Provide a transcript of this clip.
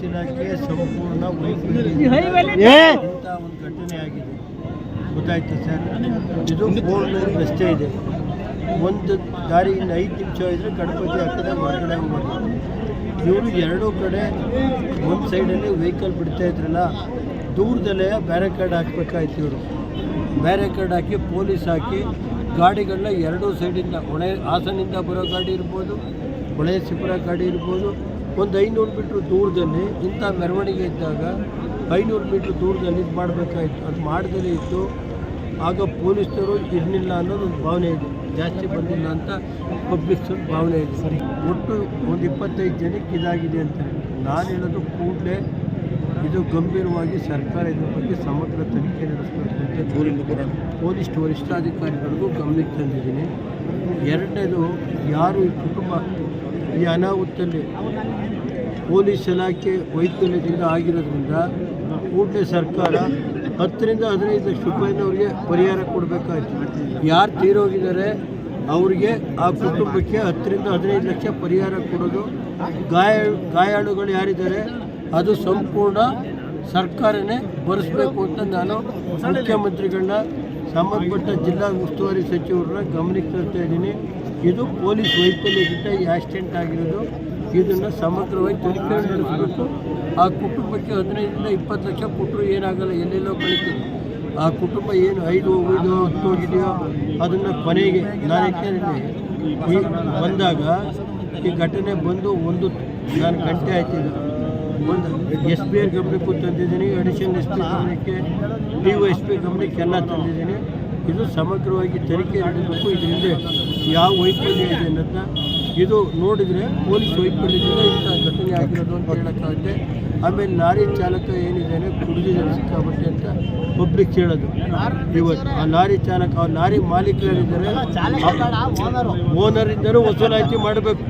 ಇಲಾಖೆ ಸಂಪೂರ್ಣ ವೈಫಲ್ಯ ಇಂಥ ಒಂದು ಘಟನೆ ಆಗಿದೆ. ಗೊತ್ತಾಯ್ತು ಸರ್, ಇದು 4 ಲೈನ್ ರಸ್ತೆ ಇದೆ. ಒಂದು ದಾರಿಯಿಂದ 5 ನಿಮಿಷ ಇದ್ದರೆ ಗಣಪತಿ ಹಾಕಿದ ಹೊರಗಡೆ ಹೋಗ್ಬೋದು. ಇವರು ಎರಡೂ ಕಡೆ ಒಂದು ಸೈಡಲ್ಲಿ ವೆಹಿಕಲ್ ಬಿಡ್ತಾ ಇದ್ರಲ್ಲ, ದೂರದಲ್ಲೇ ಬ್ಯಾರಿಕೇಡ್ ಹಾಕಬೇಕಾಯ್ತು. ಇವರು ಬ್ಯಾರಿಕೇಡ್ ಹಾಕಿ ಪೊಲೀಸ್ ಹಾಕಿ ಗಾಡಿಗಳನ್ನ ಎರಡೂ ಸೈಡಿಂದ ಹಾಸನಿಂದ ಬರೋ ಗಾಡಿ ಇರ್ಬೋದು, ಹೊಳೆಸಿಪುರ ಗಾಡಿ ಇರ್ಬೋದು, ಒಂದು 500 ಮೀಟ್ರ್ ದೂರದಲ್ಲಿ ಇಂಥ ಮೆರವಣಿಗೆ ಇದ್ದಾಗ 500 ಮೀಟ್ರ್ ದೂರದಲ್ಲಿ ಇದು ಮಾಡಬೇಕಾಯ್ತು. ಅದು ಮಾಡ್ದಲೇ ಇತ್ತು. ಆಗ ಪೊಲೀಸರು ಇರಲಿಲ್ಲ ಅನ್ನೋದು ಒಂದು ಭಾವನೆ ಇದೆ, ಜಾಸ್ತಿ ಬಂದಿಲ್ಲ ಅಂತ ಪಬ್ಲಿಕ್ಸ್ ಒಂದು ಭಾವನೆ ಇದೆ. ಸರಿ, ಒಟ್ಟು ಒಂದು 25 ಜನಕ್ಕೆ ಇದಾಗಿದೆ ಅಂತಾರೆ. ನಾನು ಹೇಳೋದು ಕೂಡಲೇ ಇದು ಗಂಭೀರವಾಗಿ ಸರ್ಕಾರ ಇದ್ರ ಬಗ್ಗೆ ಸಮಗ್ರ ತನಿಖೆ ನಡೆಸಬೇಕು ಅಂತ ಪೊಲೀಸ್ ವರಿಷ್ಠಾಧಿಕಾರಿಗಳಿಗೂ ಗಮನಕ್ಕೆ ತಂದಿದ್ದೀನಿ. ಎರಡನೇದು, ಯಾರು ಈ ಕುಟುಂಬ ಈ ಅನಾಹುತದಲ್ಲಿ ಪೊಲೀಸ್ ಇಲಾಖೆ ವೈಫಲ್ಯದಿಂದ ಆಗಿರೋದ್ರಿಂದ ಕೂಡಲೇ ಸರ್ಕಾರ 10 ರಿಂದ 15 ಲಕ್ಷ ರೂಪಾಯಿನ ಅವ್ರಿಗೆ ಪರಿಹಾರ ಕೊಡಬೇಕಾಯ್ತು. ಯಾರು ತೀರೋಗಿದ್ದಾರೆ ಅವ್ರಿಗೆ, ಆ ಕುಟುಂಬಕ್ಕೆ 10 ರಿಂದ 15 ಲಕ್ಷ ಪರಿಹಾರ ಕೊಡೋದು. ಗಾಯಾಳುಗಳು ಯಾರಿದ್ದಾರೆ ಅದು ಸಂಪೂರ್ಣ ಸರ್ಕಾರನೇ ಭರಿಸಬೇಕು ಅಂತ ನಾನು ಮುಖ್ಯಮಂತ್ರಿಗಳನ್ನ, ಸಂಬಂಧಪಟ್ಟ ಜಿಲ್ಲಾ ಉಸ್ತುವಾರಿ ಸಚಿವರನ್ನ ಗಮನಕ್ಕೆ ತರ್ತಾ ಇದ್ದೀನಿ. ಇದು ಪೊಲೀಸ್ ವೈಫಲ್ಯದಿಂದ ಈ ಆಕ್ಸಿಡೆಂಟ್ ಆಗಿರೋದು. ಇದನ್ನು ಸಮಗ್ರವಾಗಿ ತನಿಖೆ ನಡೆಸಬೇಕು. ಆ ಕುಟುಂಬಕ್ಕೆ 15 ರಿಂದ 20 ಲಕ್ಷ ಕೊಟ್ಟರು ಏನಾಗಲ್ಲ, ಎಲ್ಲೆಲ್ಲೋ ಕಳಿತೀವಿ. ಆ ಕುಟುಂಬ ಏನು 5 ಹೋಗಿದೆಯೋ 10 ಹೋಗಿದೆಯೋ ಅದನ್ನು ಕೊನೆಗೆ ನಾನು ಈ ಬಂದಾಗ ಈ ಘಟನೆ ಬಂದು ನಾನು ಗಂಟೆ ಆಯ್ತಿದ್ದ. ಒಂದು SP ಗಮನಕ್ಕೂ ತಂದಿದ್ದೀನಿ, ಅಡಿಷನಲ್ SP ಗಮನಕ್ಕೆ, DYSP ಗಮನಕ್ಕೆ ಎಲ್ಲ ತಂದಿದ್ದೀನಿ. ಇದು ಸಮಗ್ರವಾಗಿ ತನಿಖೆ ನಡೆಸಬೇಕು. ಇದರಿಂದ ಯಾವ ವೈಫಲ್ಯ ಇದೆ ಅನ್ನೋದನ್ನ ಇದು ನೋಡಿದರೆ ಪೊಲೀಸ್ ವೈಫಲ್ಯದಿಂದ ಇಂಥ ಘಟನೆ ಆಗಿರೋದು ಅಂತ ಹೇಳೋಕ್ಕಾಗುತ್ತೆ. ಆಮೇಲೆ ಲಾರಿ ಚಾಲಕ ಏನಿದ್ದಾನೆ ಕುಡಿದಿದ್ದಾನೆ ಸಿಕ್ಕಾಬಟ್ಟೆ ಅಂತ ಪಬ್ಲಿಕ್ ಹೇಳೋದು. ಇವತ್ತು ಆ ಲಾರಿ ಚಾಲಕ, ಆ ಲಾರಿ ಮಾಲೀಕರಿದ್ದಾರೆ, ಓನರ್ ಇದ್ದರೂ ವಸೂಲಾತಿ ಮಾಡಬೇಕು.